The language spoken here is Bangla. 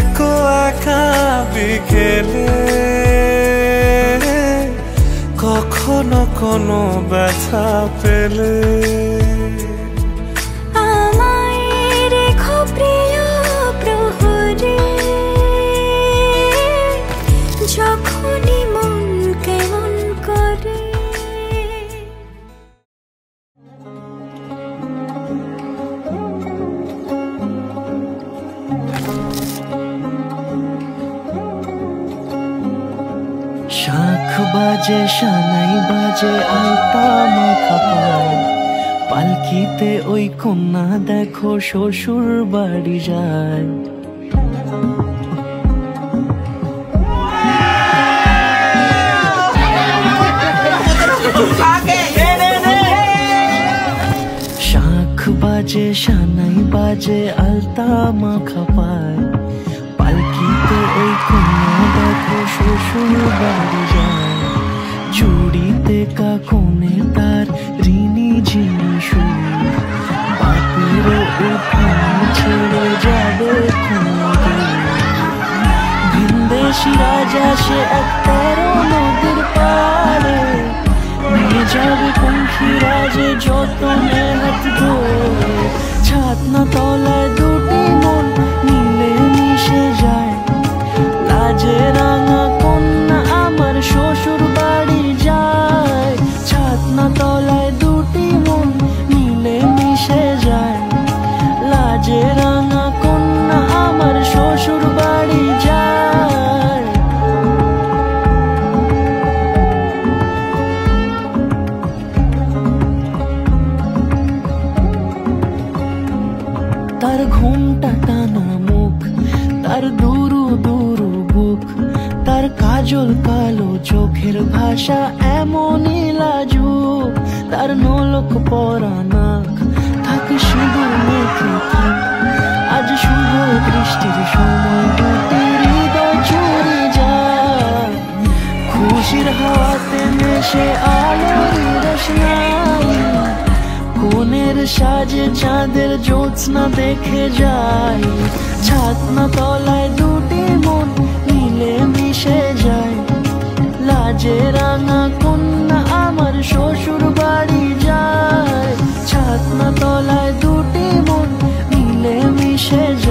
থেকো একা বিকেলে, কখনো কোনো ব্যথা পেলে আমায় রেখো প্রিয় প্রহরে, যখনই মন কেমন করে। শাখ বাজে সানাই বাজে আলতা মাখা পায়, পালকিতে ওই কন্যা দেখো শ্বশুর বাড়ি যায়। শাখ বাজে সানাই বাজে আলতা মাখা পায়, পালকিতে ওই কন্যা দেখো শ্বশুর বাড়ি যায়। চুড়িতে কাকনে তার ঋণী ঝিনি সুর, বাপেরও উঠান ছেড়ে যাবে ভিনদেশি রাজা সে এক 13 নদীর পাড়ে, নিয়ে যাবে পঙ্খী রাজে যতনে হাত ধরে। ছাতনা তলায় দুটি মন মিলে মিশে যায়, লাজে রাঙা কন্যা আমার শ্বশুর বাড়ি যায়। ছাতনা তলায় দুটি মন মিলে মিশে যায়, লাজে রাঙা কন্যা আমার শ্বশুর বাড়ি যায়। তার ঘুমটা টানা মুখ, তার দুরু দুরু বুক, তার কাজল কালো চোখের ভাষা এমনই লাজুক। তার নোলক পরা নাক থাকে সিঁদুর মেখে থাক, আজ শুভ দৃষ্টির সময় দুটি হৃদয় চুরি যায়। খুশির হাওয়াতে মেশে আলোর রোশনাই, কোণের সাজে চাঁদের জ্যোৎস্না দেখে যায়। ছাতনা তলায় দুটি মন মিলে মিশে যায়, লাজে রাঙা কন্যা আমার শ্বশুর বাড়ি যায়। ছাতনা তলায় দুটি মন মিলে মিশে যায়।